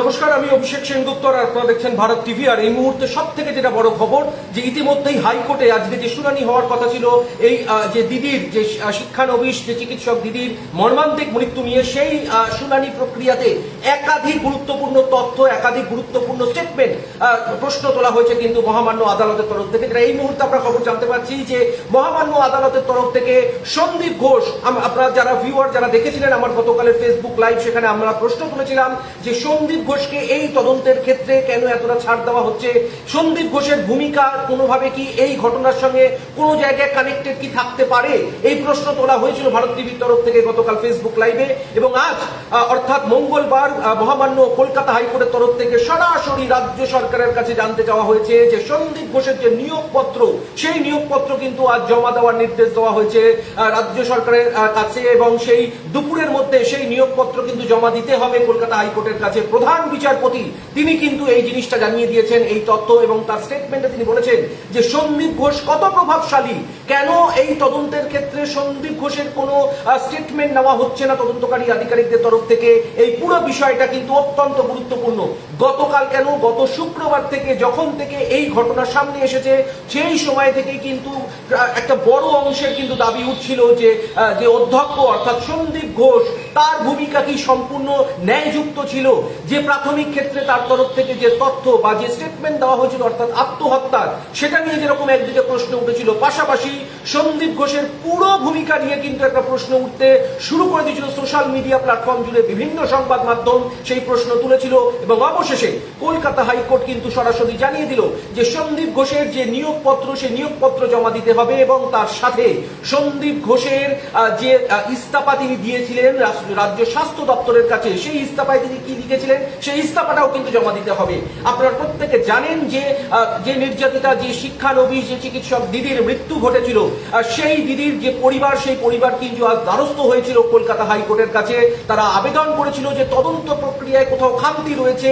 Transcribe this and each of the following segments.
নমস্কার, আমি অভিষেক সেনগুপ্ত আর আপনারা দেখছেন ভারত টিভি। আর এই মুহূর্তে সব থেকে যেটা বড় খবর যে ইতিমধ্যেই হাইকোর্টে আজকে যে শুনানি হওয়ার কথা ছিল এই যে দিদির যে শিক্ষানবিশ যে চিকিৎসক দিদির মর্মান্তিক মৃত্যু নিয়ে, সেই শুনানি প্রক্রিয়াতে একাধিক গুরুত্বপূর্ণ তথ্য, একাধিক গুরুত্বপূর্ণ স্টেটমেন্ট প্রশ্ন তোলা হয়েছে কিন্তু মহামান্য আদালতের তরফ থেকে। এই মুহূর্তে আমরা খবর জানতে পারছি যে মহামান্য আদালতের তরফ থেকে সন্দীপ ঘোষ, আপনারা যারা ভিউয়ার যারা দেখেছিলেন আমার গতকালের ফেসবুক লাইভ, সেখানে আমরা প্রশ্ন তুলেছিলাম যে সন্দীপ ঘোষকে এই তদন্তের ক্ষেত্রে কেন এতটা ছাড় দেওয়া হচ্ছে, সন্দীপ ঘোষের ভূমিকা কোনোভাবে কি এই ঘটনার সঙ্গে কোনো জায়গায় কানেক্টেড কি থাকতে পারে, এই প্রশ্ন তোলা হয়েছিল ভারত টিভির তরফ থেকে গতকাল ফেসবুক লাইভে। এবং আজ অর্থাৎ মঙ্গলবার মহামান্য কলকাতা হাইকোর্টের তরফ থেকে সরাসরি রাজ্য সরকারের কাছে জানতে চাওয়া হয়েছে যে সন্দীপ ঘোষের যে নিয়োগপত্র, সেই নিয়োগপত্র কিন্তু আজ জমা দেওয়ার নির্দেশ দেওয়া হয়েছে রাজ্য সরকারের কাছে, এবং সেই দুপুরের মধ্যে সেই নিয়োগপত্র কিন্তু জমা দিতে হবে কলকাতা হাইকোর্টের কাছে। প্রধান বিচারপতি তিনি কিন্তু এই জিনিসটা জানিয়ে দিয়েছেন, এই তথ্য, এবং তার স্টেটমেন্টে তিনি বলেছেন যে সন্দীপ ঘোষ কত প্রভাবশালী, কেন এই তদন্তের ক্ষেত্রে সন্দীপ ঘোষের কোনো স্টেটমেন্ট নেওয়া হচ্ছে না তদন্তকারী আধিকারিকদের তরফ থেকে, এই পুরো বিষয়টা কিন্তু অত্যন্ত গুরুত্বপূর্ণ। গতকাল কেন, গত শুক্রবার থেকে যখন থেকে এই ঘটনা সামনে এসেছে সেই সময় থেকে কিন্তু একটা বড় অংশের কিন্তু দাবি উঠছিল যে অধ্যক্ষ অর্থাৎ সন্দীপ ঘোষ, তার ভূমিকা কি সম্পূর্ণ ন্যায়যুক্ত ছিল, যে প্রাথমিক ক্ষেত্রে তার তরফ থেকে যে তথ্য বা যে স্টেটমেন্ট দেওয়া হয়েছিল অর্থাৎ আত্মহত্যার, সেটা নিয়ে যেরকম একদিকে প্রশ্ন উঠেছিল, পাশাপাশি সন্দীপ ঘোষের পুরো ভূমিকা নিয়ে কিন্তু একটা প্রশ্ন উঠতে শুরু করে দিয়েছিল। সোশ্যাল মিডিয়া প্ল্যাটফর্ম জুড়ে বিভিন্ন সংবাদ মাধ্যম সেই প্রশ্ন তুলেছিল, এবং অবশেষে কলকাতা হাইকোর্ট কিন্তু সরাসরি জানিয়ে দিল যে সন্দীপ ঘোষের যে নিয়োগপত্র, সেই নিয়োগপত্র জমা দিতে হবে, এবং তার সাথে সন্দীপ ঘোষের যে ইস্তফা তিনি দিয়েছিলেন রাজ্য স্বাস্থ্য দপ্তরের কাছে, সেই ইস্তফায় তিনি কি লিখেছিলেন সেই ইস্তফাটাও কিন্তু জমা দিতে হবে। আপনারা প্রত্যেকে জানেন যে নির্যাতিতা, যে শিক্ষানবিশ, যে চিকিৎসক দিদির মৃত্যু ঘটেছিল, সেই দিদির যে পরিবার, সেই পরিবার কিন্তু আজ দ্বারস্থ হয়েছিল কলকাতা হাইকোর্টের কাছে। তারা আবেদন করেছিল যে তদন্ত প্রক্রিয়ায় কোথাও খামতি রয়েছে,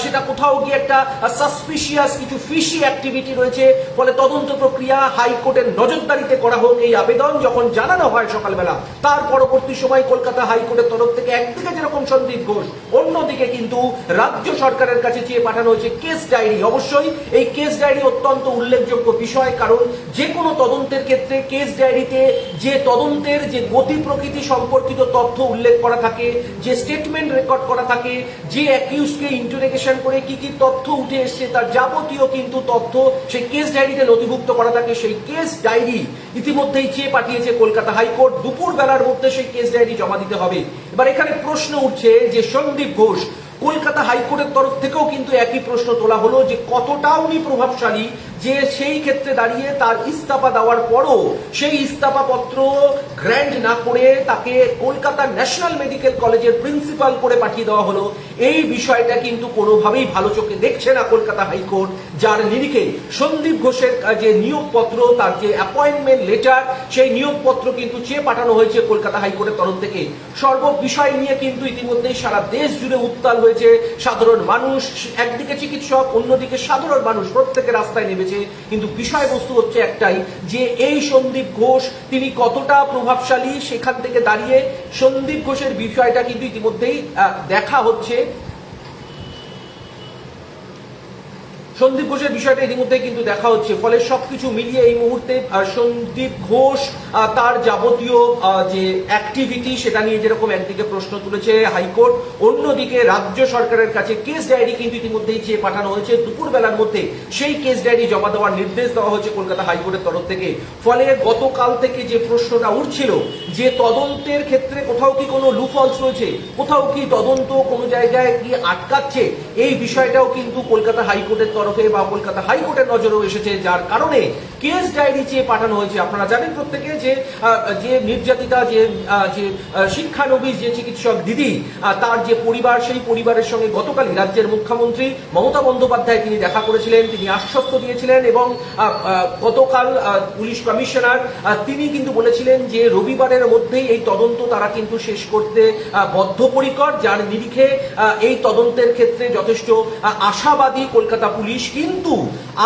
সেটা কোথাও গিয়ে একটা সাসপিশিয়াস কিছু ফিশি অ্যাক্টিভিটি রয়েছে, ফলে তদন্ত প্রক্রিয়া হাইকোর্টের নজরদারিতে করা হোক, এই আবেদন যখন জানানো হয় সকালবেলা, তার পরবর্তী সময় কলকাতা হাইকোর্টের তরফ থেকে একদিকে যেরকম সন্দীপ ঘোষ, অন্যদিকে কিন্তু রাজ্য সরকারের কাছে চেয়ে পাঠানো হয়েছে কেস ডায়েরি। অবশ্যই এই কেস ডায়েরি অত্যন্ত উল্লেখযোগ্য বিষয়, কারণ যে কোনো তদন্তের ক্ষেত্রে কেস ডায়েরিতে যে তদন্তের যে গতি প্রকৃতি সম্পর্কিত তথ্য উল্লেখ করা থাকে, যে স্টেটমেন্ট রেকর্ড করা থাকে, যে অ্যাকিউজকে ইন্টারোগেশন করে কি কি তথ্য উঠে এসছে, তার যাবতীয় কিন্তু তথ্য সেই কেস ডায়েরিতে নথিভুক্ত করা থাকে। সেই কেস ডায়েরি ইতিমধ্যেই চেয়ে পাঠিয়েছে কলকাতা হাইকোর্ট, দুপুর বেলার মধ্যে সেই কেস ডায়েরি জমা দিতে হবে। এবার এখানে প্রশ্ন উঠছে যে সন্দীপ ঘোষ, কলকাতা হাইকোর্টের তরফ থেকেও কিন্তু একই প্রশ্ন তোলা হলো যে কতটা উনি প্রভাবশালী, যে সেই ক্ষেত্রে দাঁড়িয়ে তার ইস্তফা দেওয়ার পরও সেই ইস্তফা পত্র গ্র্যান্ট না করে তাকে কলকাতা ন্যাশনাল মেডিকেল কলেজের প্রিন্সিপাল করে পাঠিয়ে দেওয়া হলো। এই বিষয়টা কিন্তু কোনোভাবেই ভালো চোখে দেখছে না কলকাতা হাইকোর্ট, যার নিরিখে সন্দীপ ঘোষের যে নিয়োগপত্র, তার যে অ্যাপয়েন্টমেন্ট লেটার, সেই নিয়োগপত্র কিন্তু চেয়ে পাঠানো হয়েছে কলকাতা হাইকোর্টের তরফ থেকে। সর্ব বিষয় নিয়ে কিন্তু ইতিমধ্যেই সারা দেশ জুড়ে উত্তাল হয়েছে সাধারণ মানুষ, একদিকে চিকিৎসক, অন্যদিকে সাধারণ মানুষ, প্রত্যেকে রাস্তায় নেমেছে। কিন্তু বিষয়বস্তু হচ্ছে একটাই, যে এই সন্দীপ ঘোষ তিনি কতটা প্রভাবশালী, সেখান থেকে দাঁড়িয়ে সন্দীপ ঘোষের বিষয়টা কিন্তু ইতিমধ্যেই দেখা হচ্ছে। সন্দীপ ঘোষের বিষয়টা ইতিমধ্যে কিন্তু দেখা হচ্ছে, ফলে সবকিছু মিলিয়ে এই মুহূর্তে সন্দীপ ঘোষ তার যাবতীয় যে অ্যাক্টিভিটি, সেটা নিয়ে যেরকম একদিকে প্রশ্ন তুলেছে হাইকোর্ট, অন্যদিকে রাজ্য সরকারের কাছে কেস ডায়েরি কিন্তু ইতিমধ্যেই চেয়ে পাঠানো হয়েছে। দুপুর বেলার মধ্যে সেই কেস ডায়েরি জমা দেওয়ার নির্দেশ দেওয়া হয়েছে কলকাতা হাইকোর্টের তরফ থেকে। ফলে গতকাল থেকে যে প্রশ্নটা উঠছিল যে তদন্তের ক্ষেত্রে কোথাও কি কোনো লুফলস রয়েছে, কোথাও কি তদন্ত কোনো জায়গায় কি আটকাচ্ছে, এই বিষয়টাও কিন্তু কলকাতা হাইকোর্টের তরফে বা কলকাতা হাইকোর্টের নজরেও এসেছে, যার কারণে কেস ডায়েরি চেয়ে পাঠানো হয়েছে। আপনারা জানেন প্রত্যেকে যে নির্যাতিতা, যে শিক্ষানবিশ, যে চিকিৎসক দিদি, তার যে পরিবার, সেই পরিবারের সঙ্গে গতকালই রাজ্যের মুখ্যমন্ত্রী মমতা বন্দ্যোপাধ্যায় তিনি দেখা করেছিলেন, তিনি আশ্বস্ত দিয়েছিলেন, এবং গতকাল পুলিশ কমিশনার তিনি কিন্তু বলেছিলেন যে রবিবারের মধ্যেই এই তদন্ত তারা কিন্তু শেষ করতে বদ্ধপরিকর, যার নিরিখে এই তদন্তের ক্ষেত্রে যথেষ্ট আশাবাদী কলকাতা পুলিশ। কিন্তু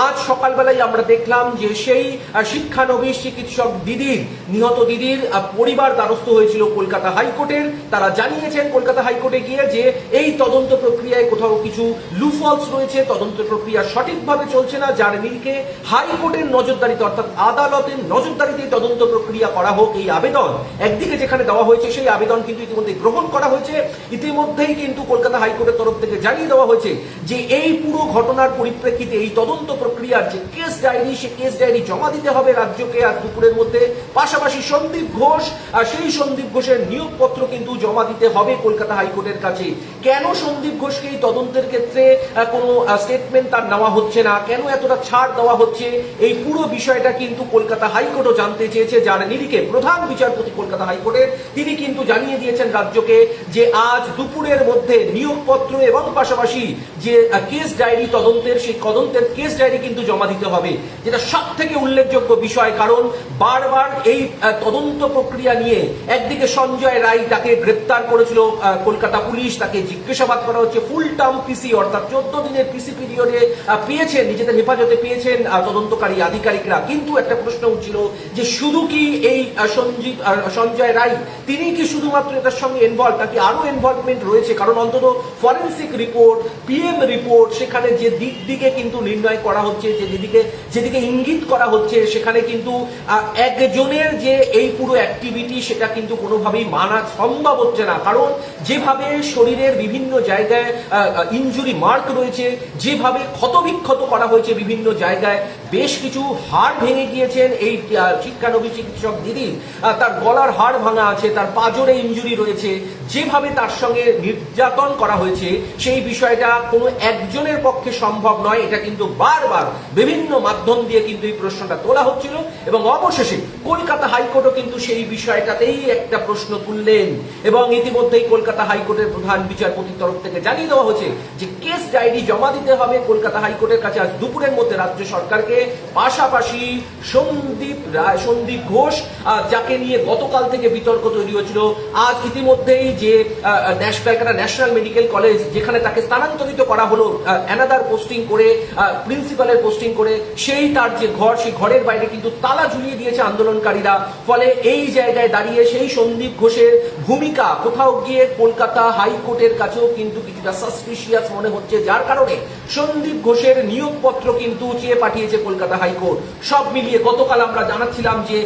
আজ সকালবেলায় আমরা দেখলাম যে সেই শিক্ষানবিশ চিকিৎসক দিদির, নিহত দিদির পরিবার দ্বারস্থ হয়েছিল কলকাতা হাইকোর্টের। তারা জানিয়েছেন কলকাতা হাইকোর্টে গিয়ে যে এই তদন্ত প্রক্রিয়ায় কোথাও কিছু লুফলস রয়েছে, তদন্ত প্রক্রিয়া সঠিকভাবে চলছে না, যার নিরিখে হাইকোর্টের নজরদারিতে অর্থাৎ আদালতের নজরদারিতে তদন্ত প্রক্রিয়া করা হোক এই আবেদন একদিকে যেখানে দেওয়া হয়েছে সেই আবেদন কিন্তু ইতিমধ্যে গ্রহণ করা হয়েছে। ইতিমধ্যেই কিন্তু কলকাতা হাইকোর্টের তরফ থেকে জানিয়ে দেওয়া হয়েছে যে এই পুরো ঘটনার পরিপ্রেক্ষিতে এই তদন্ত প্রক্রিয়ার যে কেস ডায়েরি, সে কেস ডায়েরি জমা দিতে হবে রাজ্যকে আজ দুপুরের মধ্যে। পাশাপাশি সন্দীপ ঘোষ, সেই সন্দীপ ঘোষের নিয়োগপত্র কিন্তু জমা দিতে হবে কলকাতা হাইকোর্টের কাছে। কেন সন্দীপ ঘোষকে এই তদন্তের ক্ষেত্রে কোনো স্টেটমেন্ট তার নেওয়া হচ্ছে না, কেন এতটা ছাড় দেওয়া হচ্ছে, এই পুরো বিষয়টা কিন্তু কলকাতা হাইকোর্টও জানতে চেয়েছে, যার নিরিখে প্রধান বিচারপতি কলকাতা হাইকোর্টের তিনি কিন্তু জানিয়ে দিয়েছেন রাজ্যকে যে আজ দুপুরের মধ্যে নিয়োগপত্র এবং পাশাপাশি যে কেস ডায়েরি তদন্তের, সেই তদন্তের কেস ডায়েরি কিন্তু জমা দিতে হবে, যেটা সব থেকে উল্লেখযোগ্য বিষয়। কারণ বারবার এই তদন্ত প্রক্রিয়া নিয়ে একদিকে সঞ্জয় রায়, তাকে গ্রেপ্তার করেছিল কলকাতা পুলিশ, তাকে জিজ্ঞাসাবাদ করা হচ্ছে, ফুল টার্ম পিসি অর্থাৎ 14 দিনের পিসি পিরিয়ডে পেয়েছেন, নিজেদের হেফাজতে পেয়েছেন তদন্তকারী আধিকারিকরা। কিন্তু একটা প্রশ্ন উঠছিল যে শুধু কি এই সঞ্জয় রায় তিনি কি শুধুমাত্র এটার সঙ্গে ইনভলভ, নাকি আরো ইনভলভমেন্ট রয়েছে? কারণ অন্তত ফরেন্সিক রিপোর্ট, পিএম রিপোর্ট, সেখানে যে দিকে কিন্তু নির্ণয় করা হচ্ছে, যেদিকে ইঙ্গিত করা হচ্ছে, সেখানে কিন্তু একজনের যে এই পুরো অ্যাক্টিভিটি সেটা কিন্তু কোনোভাবেই মানা সম্ভব হচ্ছে না। কারণ যেভাবে শরীরের বিভিন্ন জায়গায় ইনজুরি মার্ক রয়েছে, যেভাবে ক্ষতবিক্ষত করা হয়েছে বিভিন্ন জায়গায়, বেশ কিছু হাড় ভেঙে গিয়েছেন এই শিক্ষানবিশ চিকিৎসক দিদির, তার গলার হাড় ভাঙা আছে, তার পাঁজরে ইনজুরি রয়েছে, যেভাবে তার সঙ্গে নির্যাতন করা হয়েছে সেই বিষয়টা কোনো একজনের পক্ষে সম্ভব নয়। এটা কিন্তু বারবার বিভিন্ন মাধ্যম দিয়ে কিন্তু এই প্রশ্নটা তোলা হচ্ছিল এবং অবশেষে কলকাতা হাইকোর্টও কিন্তু সেই বিষয়টাতেই একটা প্রশ্ন তুললেন এবং ইতিমধ্যেই কলকাতা হাইকোর্টের প্রধান বিচারপতির তরফ থেকে জানিয়ে দেওয়া হয়েছে যে কেস ডায়েরি জমা দিতে হবে কলকাতা হাইকোর্টের কাছে আজ দুপুরের মধ্যে রাজ্য সরকারকে। পাশাপাশি সন্দীপ ঘোষ, যাকে নিয়ে গতকাল থেকে বিতর্ক তৈরি হয়েছিল, আজ ইতিমধ্যেই যে ন্যাশনাল মেডিকেল কলেজ যেখানে তাকে স্থানান্তরিত করা হলো অ্যানাদার পোস্টিং করে, প্রিন্সিপালের পোস্টিং করে, সেই তার যে ঘর, সেই ঘরের বাইরে কিন্তু তালা ঝুলিয়ে দিয়েছে আন্দোলনকারীরা। ফলে এই জায়গায় দাঁড়িয়ে সেই সন্দীপ ঘোষের ভূমিকা কোথাও গিয়ে কলকাতা হাইকোর্টের কাছেও কিন্তু কিছুটা সাসপিশিয়াস মনে হচ্ছে, যার কারণে সন্দীপ ঘোষের নিয়োগপত্র কিন্তু চেয়ে পাঠিয়েছে কলকাতা হাইকোর্ট। সব মিলিয়ে গতকাল আমরা জানাচ্ছিলাম যে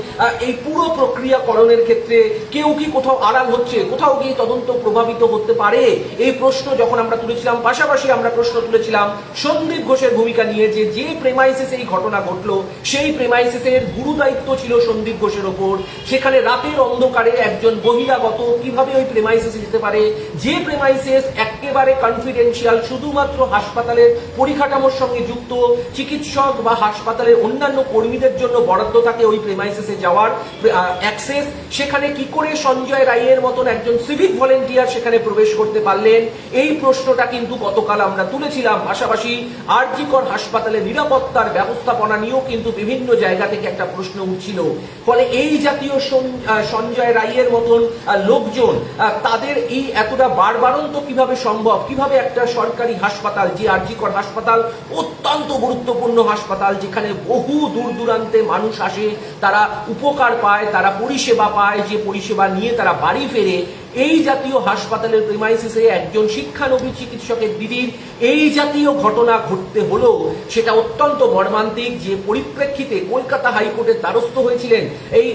এই পুরো প্রক্রিয়াকরণের ক্ষেত্রে কেউ কি কোথাও আড়াল হচ্ছে, কোথাও গিয়ে তদন্ত প্রভাবিত হতে পারে, এই প্রশ্ন যখন আমরা তুলেছিলাম। পাশাপাশি আমরা প্রশ্ন তুলেছিলাম সন্দীপ ঘোষের ভূমিকা নিয়ে, যে প্রেমাইসিসে এই ঘটনা ঘটলো সেই প্রেমাইসিসের গুরু দায়িত্ব ছিল সন্দীপ ঘোষের ওপর। সেখানে রাতের অন্ধকারে একজন বহিরাগত কিভাবে ওই প্রেমাইসিসে যেতে পারে, যে প্রেমাইসিস একেবারে কনফিডেন্সিয়াল, শুধুমাত্র হাসপাতালের পরিকাঠামোর সঙ্গে যুক্ত চিকিৎসক বা হাসপাতালের অন্যান্য কর্মীদের জন্য বরাদ্দ থাকে ওই প্রেমাইসিসে যাওয়ার অ্যাক্সেস, সেখানে কি করে সঞ্জয় রায়ের মতন একজন সিভিক ভলেন্টিয়ার সেখানে প্রবেশ করতে পারলেন, এই প্রশ্নটা কিন্তু গতকাল আমরা তুলেছিলাম। পাশাপাশি আরজি কর হাসপাতালে নিরাপত্তার ব্যবস্থাপনা নিয়েও কিন্তু বিভিন্ন জায়গা থেকে একটা প্রশ্ন উঠছিল। ফলে এই জাতীয় সঞ্জয় রায়ের মতন লোকজন, তাদের এই এতটা বাড়বাড়ন্ত কিভাবে সম্ভব, কিভাবে একটা সরকারি হাসপাতাল, যে আরজি কর হাসপাতাল অত্যন্ত গুরুত্বপূর্ণ হাসপাতাল, যেখানে বহু দূর দূরান্তে মানুষ আসে, তারা উপকার পায়, তারা পরিষেবা পায়, যে পরিষেবা নিয়ে তারা বাড়ি ফেরে, এই জাতীয় হাসপাতালের প্রিমাইসিসে একজন শিক্ষানবিশ চিকিৎসকের দিদির এই জাতীয় ঘটনা ঘটতে হলো, সেটা অত্যন্ত মর্মান্তিক। যে পরিপ্রেক্ষিতে কলকাতা হাইকোর্টের দ্বারস্থ হয়েছিলেন এই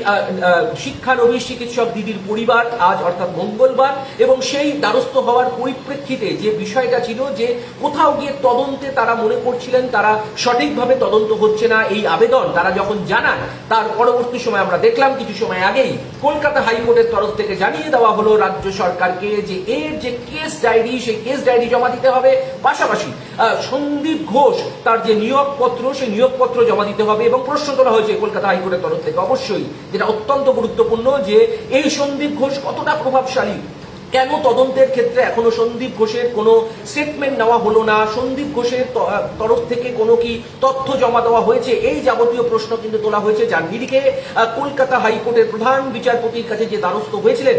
শিক্ষানবিশ চিকিৎসক দিদির পরিবার আজ অর্থাৎ মঙ্গলবার, এবং সেই দ্বারস্থ হওয়ার পরিপ্রেক্ষিতে যে বিষয়টা ছিল যে কোথাও গিয়ে তদন্তে তারা মনে করছিলেন তারা সঠিকভাবে তদন্ত হচ্ছে না, এই আবেদন তারা যখন জানায় তার পরবর্তী সময় আমরা দেখলাম কিছু সময় আগেই কলকাতা হাইকোর্টের তরফ থেকে জানিয়ে দেওয়া হলো রাজ্য সরকারকে যে এর যে কেস ডায়েরি, সেই কেস ডায়েরি জমা দিতে হবে। পাশাপাশি সন্দীপ ঘোষ তার যে নিয়োগপত্র, সেই নিয়োগপত্র জমা দিতে হবে। এবং প্রশ্ন তোলা হয়েছে কলকাতা হাইকোর্টের তরফ থেকে অবশ্যই, যেটা অত্যন্ত গুরুত্বপূর্ণ, যে এই সন্দীপ ঘোষ কতটা প্রভাবশালী, কেন তদন্তের ক্ষেত্রে এখনো সন্দীপ ঘোষের কোনো স্টেটমেন্ট নেওয়া হলো না, সন্দীপ ঘোষের তরফ থেকে কোনো কি তথ্য জমা দেওয়া হয়েছে, এই যাবতীয় প্রশ্ন কিন্তু তোলা হয়েছে, যার নিরিখে কলকাতা হাইকোর্টের প্রধান বিচারপতির কাছে যে দ্বারস্থ হয়েছিলেন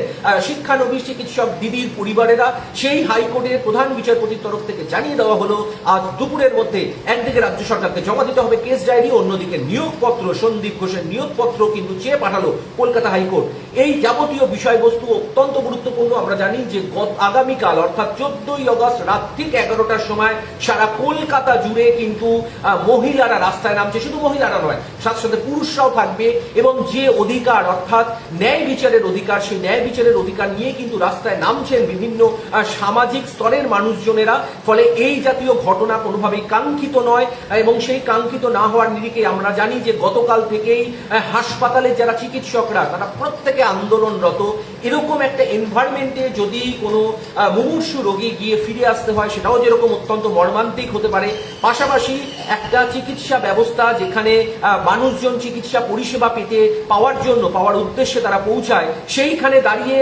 শিক্ষানবিশ চিকিৎসক দিদির পরিবারেরা, সেই হাইকোর্টের প্রধান বিচারপতির তরফ থেকে জানিয়ে দেওয়া হলো আজ দুপুরের মধ্যে একদিকে রাজ্য সরকারকে জমা দিতে হবে কেস ডায়েরি, অন্যদিকে নিয়োগপত্র, সন্দীপ ঘোষের নিয়োগপত্র কিন্তু চেয়ে পাঠালো কলকাতা হাইকোর্ট। এই যাবতীয় বিষয়বস্তু অত্যন্ত গুরুত্বপূর্ণ। আমরা জানি যে আগামীকাল অর্থাৎ 14ই আগস্ট রাত ঠিক 11টার সময় সারা কলকাতা জুড়ে কিন্তু মহিলারা রাস্তায় নামছে, শুধু মহিলারা নয়, সাথে সাথে পুরুষরাও থাকবে, এবং যে অধিকার অর্থাৎ ন্যায় বিচারের অধিকার, সেই ন্যায় বিচারের অধিকার নিয়ে কিন্তু রাস্তায় নামছেন বিভিন্ন সামাজিক স্তরের মানুষজনেরা। ফলে এই জাতীয় ঘটনা কোনোভাবেই কাঙ্ক্ষিত নয়, এবং সেই কাঙ্ক্ষিত না হওয়ার নিরিখে আমরা জানি যে গতকাল থেকেই হাসপাতালের যারা চিকিৎসকরা তারা প্রত্যেকে আন্দোলনরত। এরকম একটা এনভায়রনমেন্টে যদি কোনো মুমূর্ষু রোগী গিয়ে ফিরে আসতে হয়, সেটাও যেরকম অত্যন্ত মর্মান্তিক হতে পারে, পাশাপাশি একটা চিকিৎসা ব্যবস্থা যেখানে মানুষজন চিকিৎসা পরিষেবা পাওয়ার উদ্দেশ্যে তারা পৌঁছায়, সেইখানে দাঁড়িয়ে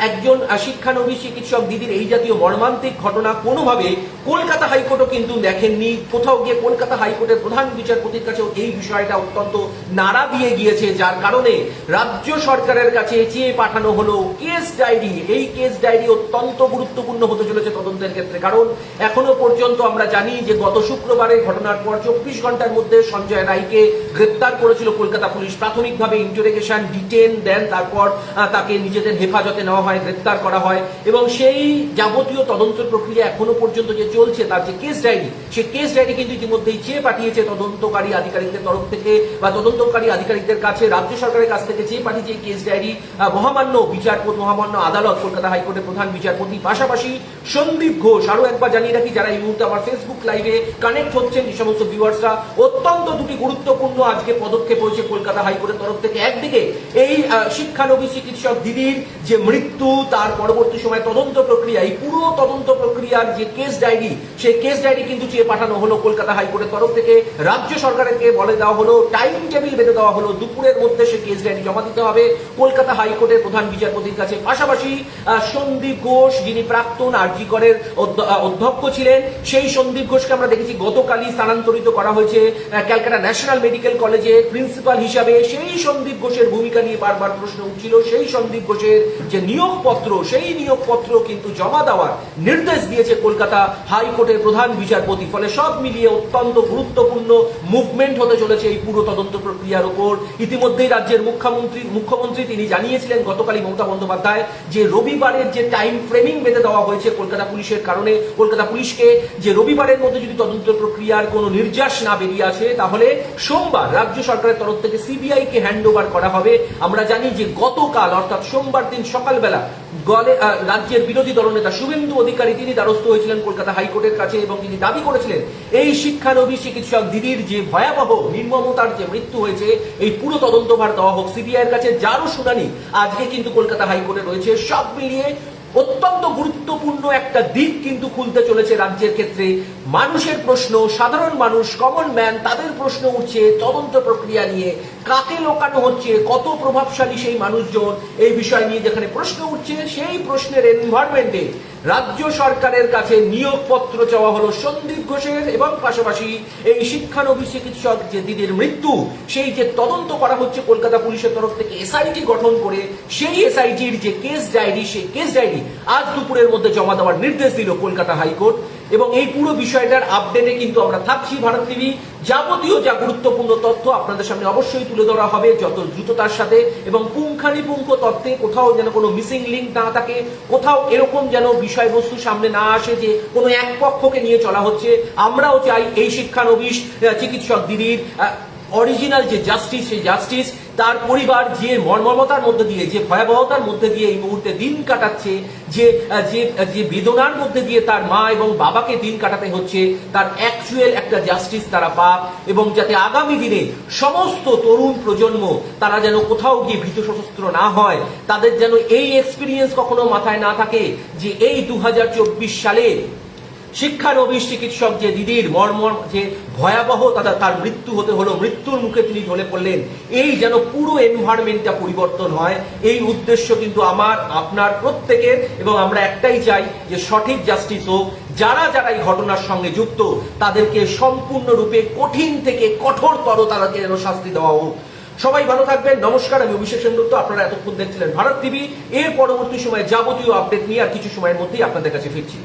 একজন শিক্ষানবিশ চিকিৎসক দিদির এই জাতীয় মর্মান্তিক ঘটনা কোনোভাবে কলকাতা হাইকোর্টও কিন্তু দেখেননি। কোথাও গিয়ে কলকাতা হাইকোর্টের প্রধান বিচারপতির কাছেও এই বিষয়টা অত্যন্ত নাড়া দিয়ে গিয়েছে, যার কারণে রাজ্য সরকারের কাছে চেয়ে পাঠানো হলো কেস ডায়েরি। এই কেস ডায়েরি অত্যন্ত গুরুত্বপূর্ণ হতে চলেছে তদন্তের ক্ষেত্রে, কারণ এখনো পর্যন্ত আমরা জানি যে গত শুক্রবারের ঘটনার পর 24 ঘন্টার মধ্যে সঞ্জয় রায়কে গ্রেপ্তার করেছিল কলকাতা পুলিশ। প্রাথমিকভাবে ইন্টারোগেশন, ডিটেন দেন, তারপর তাকে নিজেদের হেফাজতে নেওয়া হয়, গ্রেপ্তার করা হয়, এবং সেই যাবতীয় তদন্ত প্রক্রিয়া এখনো পর্যন্ত যে চলছে, তার যে কেস ডায়েরি, সেই কেস ডায়েরি কিন্তু ইতিমধ্যেই চেয়ে পাঠিয়েছে তদন্তকারী আধিকারিকদের তরফ থেকে, বা তদন্তকারী আধিকারিকদের কাছে রাজ্য সরকারের কাছ থেকে চেয়ে পাঠিয়েছে এই কেস ডায়েরি মহামান্য বিচারপতি, মহামান্য আদালত, কলকাতা হাইকোর্টের প্রধান বিচারপতি। পাশাপাশি সন্দীপ ঘোষ, আরো একবার জানিয়ে রাখি যারা এই মুহূর্তে আমার ফেসবুক লাইভে কানেক্ট হচ্ছেন, যে সমস্ত ভিউয়ার্সরা, অত্যন্ত দুটি গুরুত্বপূর্ণ আজকে পদক্ষেপ হয়েছে কলকাতা হাইকোর্টের তরফ থেকে। একদিকে এই শিক্ষানবিশ চিকিৎসক দিদির যে মৃত্যু, তার পরবর্তী সময় তদন্ত প্রক্রিয়া, এই পুরো তদন্ত প্রক্রিয়ার যে কেস ডায়েরি, সেই কেস ডায়েরি কিন্তু চেয়ে পাঠানো হলো কলকাতা হাইকোর্টের তরফ থেকে। রাজ্য সরকারকে বলে দেওয়া হলো, টাইম টেবিল বেঁধে দেওয়া হলো, দুপুরের মধ্যে সেই কেস ডায়েরি জমা দিতে হবে কলকাতা হাইকোর্টের প্রধান বিচারপতির কাছে। পাশাপাশি সন্দীপ ঘোষ, যিনি প্রাক্তন আরজি করের অধ্যক্ষ ছিলেন, সেই সন্দীপ ঘোষকে আমরা দেখেছি গতকালই স্থানান্তরিত করা হয়েছে ক্যালকাটা ন্যাশনাল মেডিকেল কলেজে প্রিন্সিপাল হিসাবে। সেই সন্দীপ ঘোষের ভূমিকা নিয়ে বারবার প্রশ্ন উঠছিল। সেই সন্দীপ ঘোষের যে নিয়োগপত্র, সেই নিয়োগপত্র কিন্তু জমা দেওয়ার নির্দেশ দিয়েছে কলকাতা হাইকোর্টের প্রধান বিচারপতি। ফলে সব মিলিয়ে অত্যন্ত গুরুত্বপূর্ণ মুভমেন্ট হতে চলেছে এই পুরো তদন্ত প্রক্রিয়ার উপর। ইতিমধ্যেই রাজ্যের মুখ্যমন্ত্রী তিনি জানিয়েছিলেন গতকালই, মমতা বন্দ্যোপাধ্যায়, যে রবিবারের যে টাইম ফ্রেমিং বেঁধে দেওয়া হয়েছে কলকাতা পুলিশের কারণে, কলকাতা পুলিশকে, যে রবিবারের মধ্যে যদি তদন্ত প্রক্রিয়ার কোনো নির্যাস না বেরিয়ে আসে, তাহলে সোমবার রাজ্য সরকারের তরফ থেকে সিবিআই কে হ্যান্ড ওভার করা হবে। আমরা জানি যে গতকাল অর্থাৎ সোমবার দিন সকালবেলা রাজ্যের বিরোধী দলনেতা শুভেন্দু অধিকারী তিনি দ্বারস্থ হয়েছিলেন কলকাতা হাইকোর্টের কাছে, এবং তিনি দাবি করেছিলেন এই শিক্ষানবিশ চিকিৎসক দিদির যে ভয়াবহ নির্মমতার যে মৃত্যু হয়েছে, এই পুরো তদন্তভার দেওয়া হোক সিবিআই এর কাছে, যারও শুনানি আজকে কিন্তু কলকাতা হাইকোর্টে রয়েছে। সব মিলিয়ে অত্যন্ত গুরুত্বপূর্ণ একটা দিক কিন্তু খুলতে চলেছে রাজ্যের ক্ষেত্রে। মানুষের প্রশ্ন, সাধারণ মানুষ, কমন ম্যান, তাদের প্রশ্ন উঠছে তদন্ত প্রক্রিয়া নিয়ে, কাকে লোকানো হচ্ছে, কত প্রভাবশালী সেই মানুষজন, এই বিষয় নিয়ে যেখানে প্রশ্ন উঠছে, সেই প্রশ্নের এনভায়রনমেন্টে রাজ্য সরকারের কাছে নিয়োগপত্র চাওয়া হলো সন্দীপ ঘোষের, এবং পাশাপাশি এই শিক্ষানবিশ চিকিৎসক যে দিদির মৃত্যু, সেই যে তদন্ত করা হচ্ছে কলকাতা পুলিশের তরফ থেকে এসআইটি গঠন করে, সেই এসআইটির যে কেস ডায়েরি, সেই কেস ডায়েরি আজ দুপুরের মধ্যে জমা দেওয়ার নির্দেশ দিল কলকাতা হাইকোর্ট। এবং এই পুরো বিষয়টার আপডেটে কিন্তু আমরা থাকছি ভারত টিভি। যাবতীয় যা গুরুত্বপূর্ণ তথ্য আপনাদের সামনে অবশ্যই তুলে ধরা হবে যত দ্রুততার সাথে, এবং পুঙ্খানুপুঙ্খ তথ্যে কোথাও যেন কোনো মিসিং লিঙ্ক না থাকে, কোথাও এরকম যেন বিষয়বস্তু সামনে না আসে যে কোনো এক পক্ষকে নিয়ে চলা হচ্ছে। আমরাও চাই এই শিক্ষানবিশ চিকিৎসক দিদির অরিজিনাল যে জাস্টিস, সেই জাস্টিস, তার পরিবার যে মর্মমতার মধ্যে দিয়ে, যে ভয়াবহতার মধ্যে দিয়ে এই মুহূর্তে দিন কাটাচ্ছে, যে বেদনার মধ্যে দিয়ে তার মা এবং বাবাকে দিন কাটাতে হচ্ছে, তার অ্যাকচুয়াল একটা জাস্টিস তারা পাক, এবং যাতে আগামী দিনে সমস্ত তরুণ প্রজন্ম তারা যেন কোথাও গিয়ে ভীত সশস্ত্র না হয়, তাদের যেন এই এক্সপিরিয়েন্স কখনো মাথায় না থাকে যে এই 2024 সালে শিক্ষানবিশ চিকিৎসক যে দিদির যে ভয়াবহ তার মৃত্যু হতে হলো, মৃত্যুর মুখে তিনি ঢলে পড়লেন, এই যেন পুরো এনভায়রনমেন্টটা পরিবর্তন হয়, এই উদ্দেশ্য কিন্তু আমার আপনার প্রত্যেকের, এবং আমরা একটাই চাই যে সঠিক জাস্টিস হোক। যারা যারা এই ঘটনার সঙ্গে যুক্ত তাদেরকে সম্পূর্ণরূপে কঠিন থেকে কঠোরতর তাদেরকে যেন শাস্তি দেওয়া হোক। সবাই ভালো থাকবেন। নমস্কার, আমি অভিষেক সেনগুপ্ত। আপনারা এতক্ষণ দেখছিলেন ভারত টিভি। এর পরবর্তী সময়ে যাবতীয় আপডেট নিয়ে আর কিছু সময়ের মধ্যেই আপনাদের কাছে ফিরছি।